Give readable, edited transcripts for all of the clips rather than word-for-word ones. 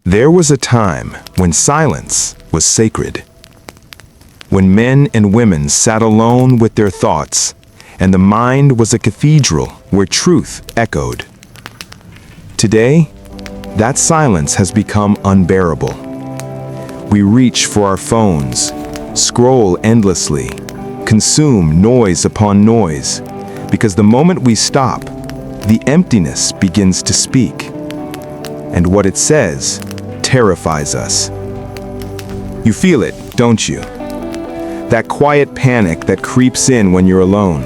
There was a time when silence was sacred, when men and women sat alone with their thoughts, and the mind was a cathedral where truth echoed. Today, that silence has become unbearable. We reach for our phones, scroll endlessly, consume noise upon noise, because the moment we stop, the emptiness begins to speak. And what it says terrifies us. You feel it, don't you? That quiet panic that creeps in when you're alone.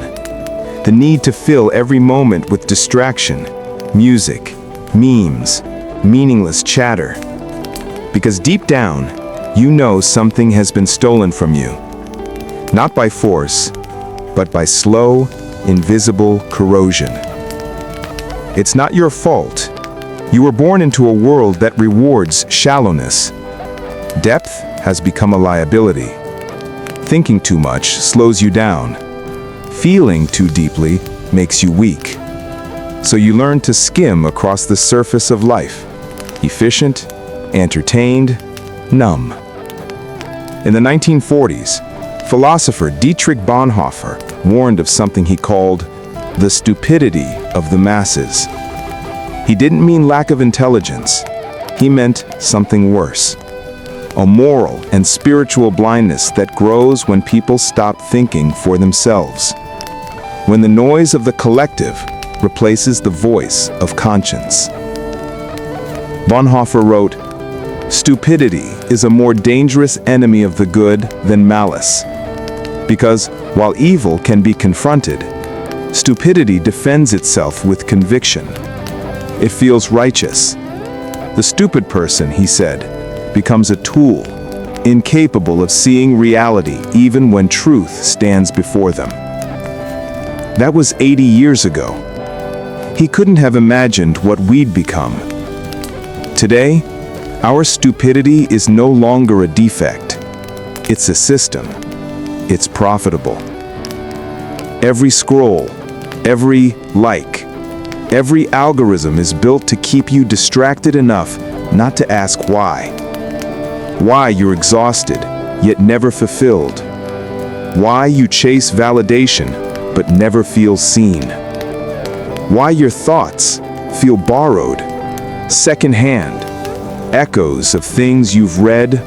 The need to fill every moment with distraction, music, memes, meaningless chatter. Because deep down, you know something has been stolen from you. Not by force, but by slow, invisible corrosion. It's not your fault. You were born into a world that rewards shallowness. Depth has become a liability. Thinking too much slows you down. Feeling too deeply makes you weak. So you learn to skim across the surface of life, efficient, entertained, numb. In the 1940s, philosopher Dietrich Bonhoeffer warned of something he called the stupidity of the masses. He didn't mean lack of intelligence. He meant something worse. A moral and spiritual blindness that grows when people stop thinking for themselves. When the noise of the collective replaces the voice of conscience. Bonhoeffer wrote, "Stupidity is a more dangerous enemy of the good than malice. Because while evil can be confronted, stupidity defends itself with conviction. It feels righteous. The stupid person," he said, "becomes a tool, incapable of seeing reality even when truth stands before them." That was 80 years ago. He couldn't have imagined what we'd become. Today, our stupidity is no longer a defect. It's a system. It's profitable. Every scroll, every like, every algorithm is built to keep you distracted enough not to ask why. Why you're exhausted, yet never fulfilled. Why you chase validation, but never feel seen. Why your thoughts feel borrowed, secondhand, echoes of things you've read,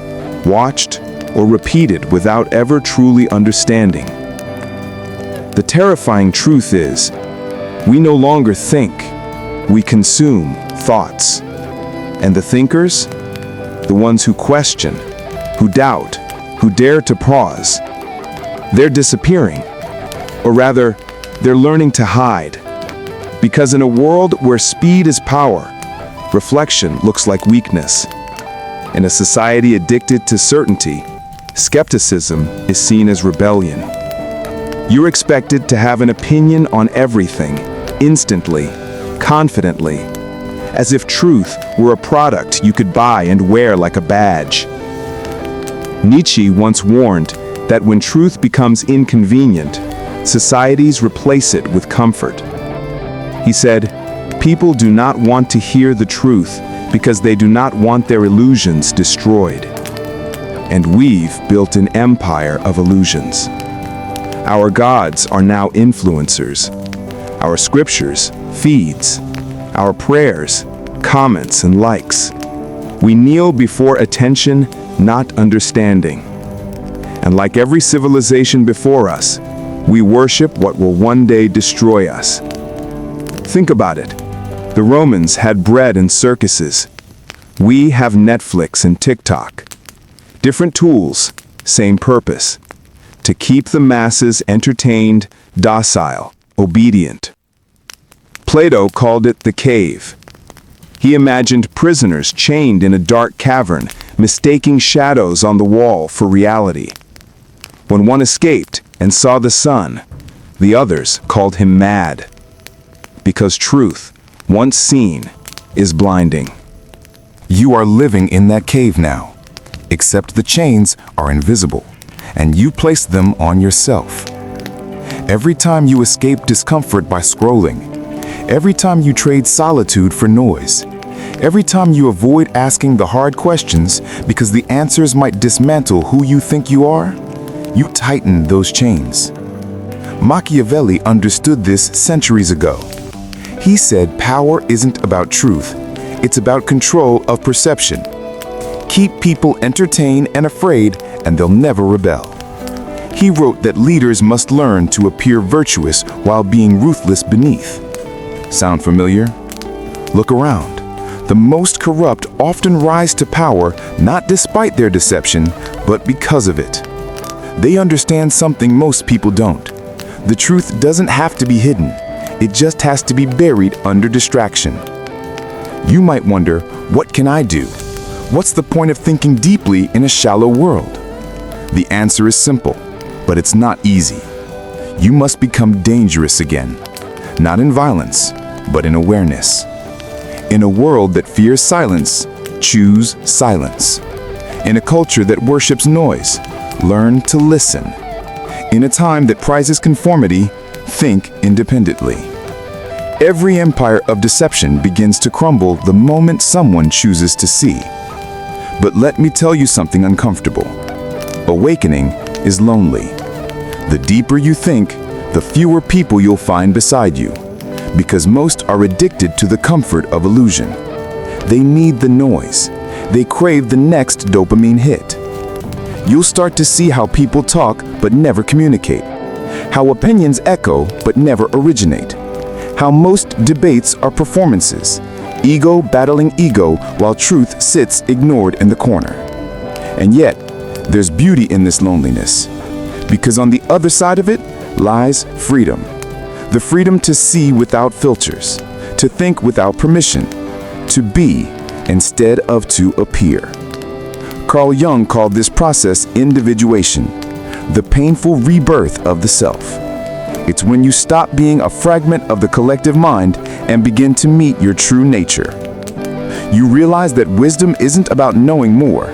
watched, or repeated without ever truly understanding. The terrifying truth is, we no longer think, we consume thoughts. And the thinkers, the ones who question, who doubt, who dare to pause, they're disappearing. Or rather, they're learning to hide. Because in a world where speed is power, reflection looks like weakness. In a society addicted to certainty, skepticism is seen as rebellion. You're expected to have an opinion on everything, instantly, confidently, as if truth were a product you could buy and wear like a badge. Nietzsche once warned that when truth becomes inconvenient, societies replace it with comfort. He said, "People do not want to hear the truth because they do not want their illusions destroyed." And we've built an empire of illusions. Our gods are now influencers. Our scriptures, feeds. Our prayers, comments and likes. We kneel before attention, not understanding. And like every civilization before us, we worship what will one day destroy us. Think about it. The Romans had bread and circuses. We have Netflix and TikTok. Different tools, same purpose. To keep the masses entertained, docile, obedient. Plato called it the cave. He imagined prisoners chained in a dark cavern, mistaking shadows on the wall for reality. When one escaped and saw the sun, the others called him mad. Because truth, once seen, is blinding. You are living in that cave now, except the chains are invisible, and you place them on yourself. Every time you escape discomfort by scrolling, every time you trade solitude for noise, Every time you avoid asking the hard questions because the answers might dismantle who you think you are, you tighten those chains. Machiavelli understood this centuries ago. He said power isn't about truth, it's about control of perception. Keep people entertained and afraid, and they'll never rebel. He wrote that leaders must learn to appear virtuous while being ruthless beneath. Sound familiar? Look around. The most corrupt often rise to power not despite their deception, but because of it. They understand something most people don't. The truth doesn't have to be hidden. It just has to be buried under distraction. You might wonder, what can I do? What's the point of thinking deeply in a shallow world? The answer is simple, but it's not easy. You must become dangerous again, not in violence, but in awareness. In a world that fears silence, choose silence. In a culture that worships noise, learn to listen. In a time that prizes conformity, think independently. Every empire of deception begins to crumble the moment someone chooses to see. But let me tell you something uncomfortable. Awakening is lonely. The deeper you think, the fewer people you'll find beside you, because most are addicted to the comfort of illusion. They need the noise. They crave the next dopamine hit. You'll start to see how people talk but never communicate, how opinions echo but never originate, how most debates are performances, ego battling ego while truth sits ignored in the corner. And yet, there's beauty in this loneliness, because on the other side of it lies freedom. The freedom to see without filters, to think without permission, to be instead of to appear. Carl Jung called this process individuation, the painful rebirth of the self. It's when you stop being a fragment of the collective mind and begin to meet your true nature. You realize that wisdom isn't about knowing more,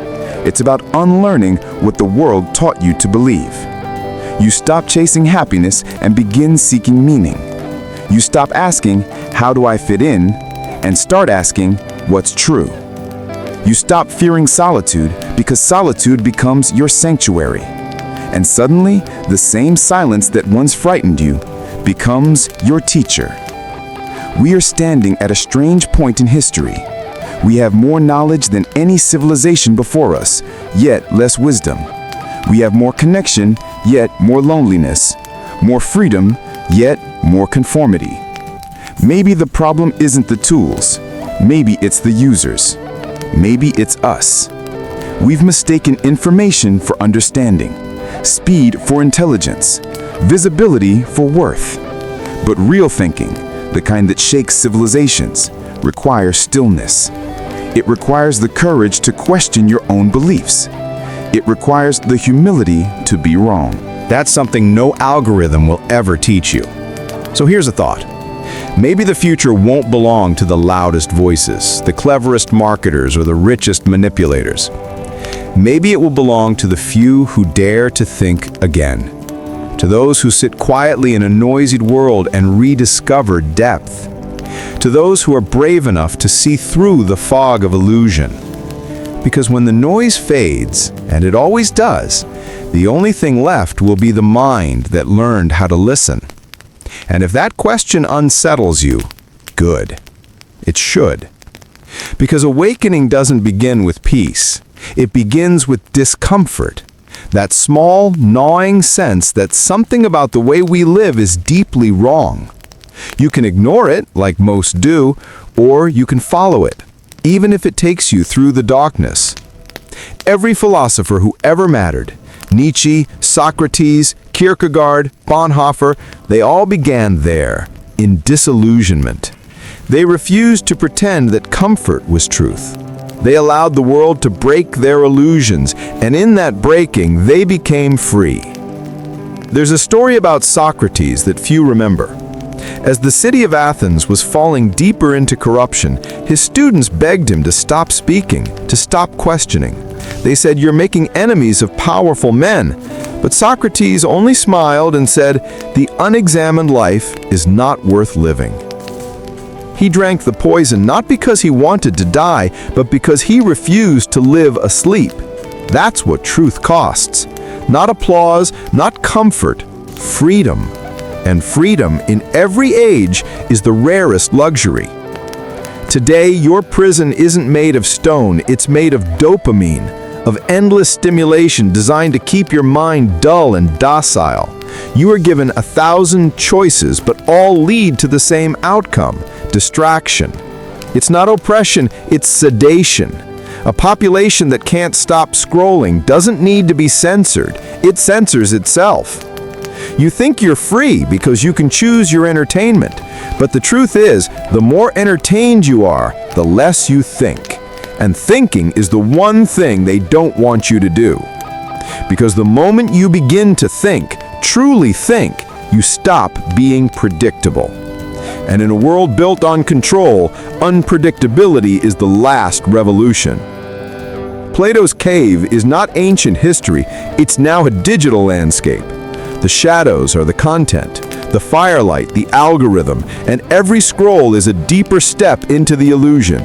it's about unlearning what the world taught you to believe. You stop chasing happiness and begin seeking meaning. You stop asking, how do I fit in? And start asking, what's true? You stop fearing solitude because solitude becomes your sanctuary. And suddenly, the same silence that once frightened you becomes your teacher. We are standing at a strange point in history. We have more knowledge than any civilization before us, yet less wisdom. We have more connection, yet more loneliness. More freedom, yet more conformity. Maybe the problem isn't the tools. Maybe it's the users. Maybe it's us. We've mistaken information for understanding, speed for intelligence, visibility for worth. But real thinking, the kind that shakes civilizations, requires stillness. It requires the courage to question your own beliefs. It requires the humility to be wrong. That's something no algorithm will ever teach you. So here's a thought. Maybe the future won't belong to the loudest voices, the cleverest marketers, or the richest manipulators. Maybe it will belong to the few who dare to think again. To those who sit quietly in a noisy world and rediscover depth. To those who are brave enough to see through the fog of illusion. Because when the noise fades, and it always does, the only thing left will be the mind that learned how to listen. And if that question unsettles you, good. It should. Because awakening doesn't begin with peace. It begins with discomfort. That small, gnawing sense that something about the way we live is deeply wrong. You can ignore it, like most do, or you can follow it, even if it takes you through the darkness. Every philosopher who ever mattered, Nietzsche, Socrates, Kierkegaard, Bonhoeffer, they all began there, in disillusionment. They refused to pretend that comfort was truth. They allowed the world to break their illusions, and in that breaking, they became free. There's a story about Socrates that few remember. As the city of Athens was falling deeper into corruption, his students begged him to stop speaking, to stop questioning. They said, "You're making enemies of powerful men." But Socrates only smiled and said, "The unexamined life is not worth living." He drank the poison not because he wanted to die, but because he refused to live asleep. That's what truth costs. Not applause, not comfort, freedom. And freedom in every age is the rarest luxury. Today, your prison isn't made of stone, it's made of dopamine, of endless stimulation designed to keep your mind dull and docile. You are given 1,000 choices, but all lead to the same outcome: distraction. It's not oppression, it's sedation. A population that can't stop scrolling doesn't need to be censored, it censors itself. You think you're free because you can choose your entertainment, but the truth is, the more entertained you are, the less you think. And thinking is the one thing they don't want you to do. Because the moment you begin to think, truly think, you stop being predictable. And in a world built on control, unpredictability is the last revolution. Plato's cave is not ancient history, it's now a digital landscape. The shadows are the content, the firelight, the algorithm, and every scroll is a deeper step into the illusion.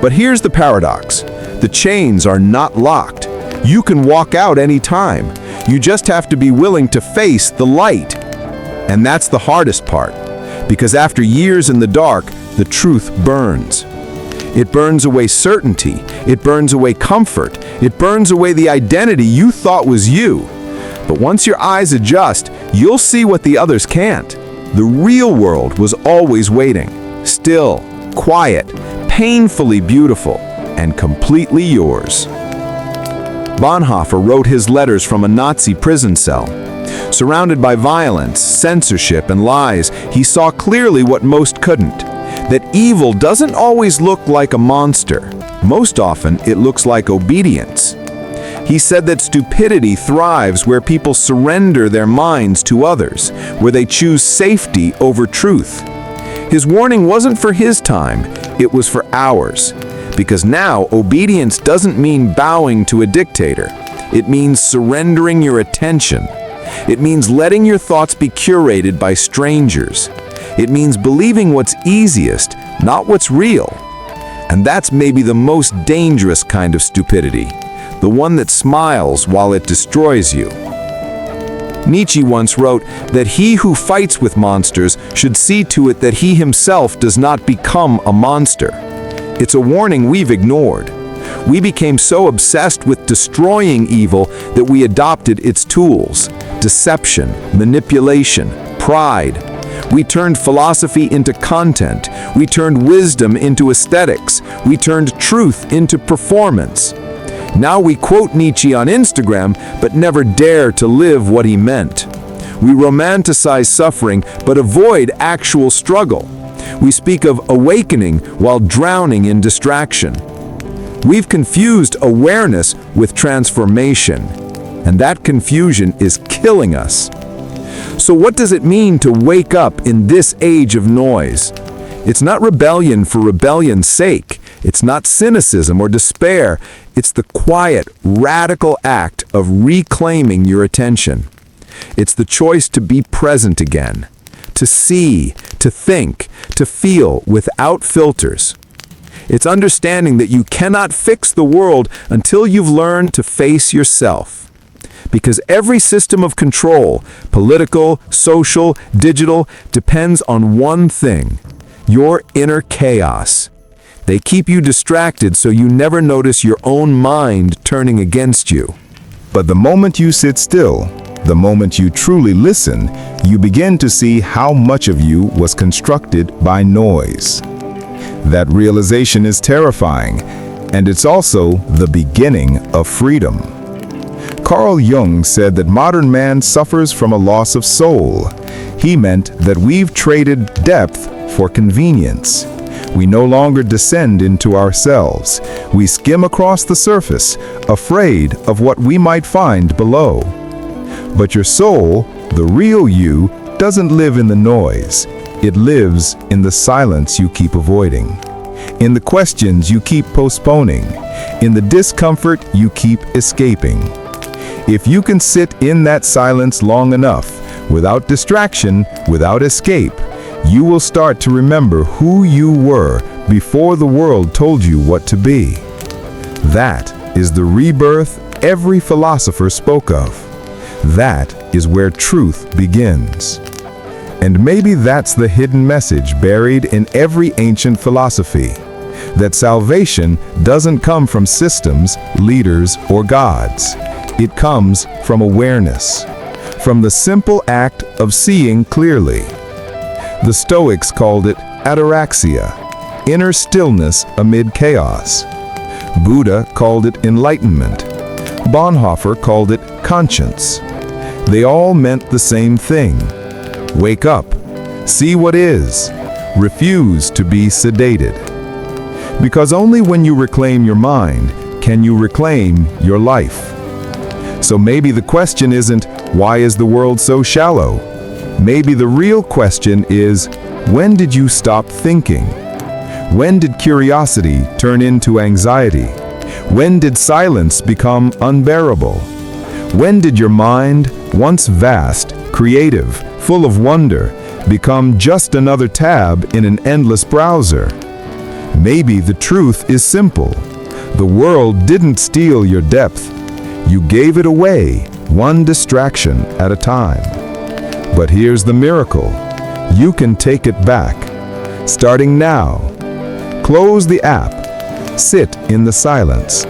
But here's the paradox. The chains are not locked. You can walk out anytime. You just have to be willing to face the light. And that's the hardest part, because after years in the dark, the truth burns. It burns away certainty, it burns away comfort, it burns away the identity you thought was you. But once your eyes adjust, you'll see what the others can't. The real world was always waiting, still, quiet, painfully beautiful, and completely yours. Bonhoeffer wrote his letters from a Nazi prison cell. Surrounded by violence, censorship, and lies, he saw clearly what most couldn't: that evil doesn't always look like a monster. Most often, it looks like obedience. He said that stupidity thrives where people surrender their minds to others, where they choose safety over truth. His warning wasn't for his time, it was for ours. Because now, obedience doesn't mean bowing to a dictator. It means surrendering your attention. It means letting your thoughts be curated by strangers. It means believing what's easiest, not what's real. And that's maybe the most dangerous kind of stupidity, the one that smiles while it destroys you. Nietzsche once wrote that he who fights with monsters should see to it that he himself does not become a monster. It's a warning we've ignored. We became so obsessed with destroying evil that we adopted its tools: deception, manipulation, pride. We turned philosophy into content. We turned wisdom into aesthetics. We turned truth into performance. Now we quote Nietzsche on Instagram, but never dare to live what he meant. We romanticize suffering, but avoid actual struggle. We speak of awakening while drowning in distraction. We've confused awareness with transformation, and that confusion is killing us. So what does it mean to wake up in this age of noise? It's not rebellion for rebellion's sake. It's not cynicism or despair. It's the quiet, radical act of reclaiming your attention. It's the choice to be present again, to see, to think, to feel without filters. It's understanding that you cannot fix the world until you've learned to face yourself. Because every system of control, political, social, digital, depends on one thing: your inner chaos. They keep you distracted so you never notice your own mind turning against you. But the moment you sit still, the moment you truly listen, you begin to see how much of you was constructed by noise. That realization is terrifying, and it's also the beginning of freedom. Carl Jung said that modern man suffers from a loss of soul. He meant that we've traded depth for convenience. We no longer descend into ourselves. We skim across the surface, afraid of what we might find below. But your soul, the real you, doesn't live in the noise. It lives in the silence you keep avoiding, in the questions you keep postponing, in the discomfort you keep escaping. If you can sit in that silence long enough, without distraction, without escape, you will start to remember who you were before the world told you what to be. That is the rebirth every philosopher spoke of. That is where truth begins. And maybe that's the hidden message buried in every ancient philosophy, that salvation doesn't come from systems, leaders, or gods. It comes from awareness, from the simple act of seeing clearly. The Stoics called it ataraxia, inner stillness amid chaos. Buddha called it enlightenment. Bonhoeffer called it conscience. They all meant the same thing. Wake up, see what is, refuse to be sedated. Because only when you reclaim your mind can you reclaim your life. So maybe the question isn't, why is the world so shallow? Maybe the real question is, when did you stop thinking? When did curiosity turn into anxiety? When did silence become unbearable? When did your mind, once vast, creative, full of wonder, become just another tab in an endless browser? Maybe the truth is simple. The world didn't steal your depth. You gave it away, one distraction at a time. But here's the miracle. You can take it back. Starting now. Close the app. Sit in the silence.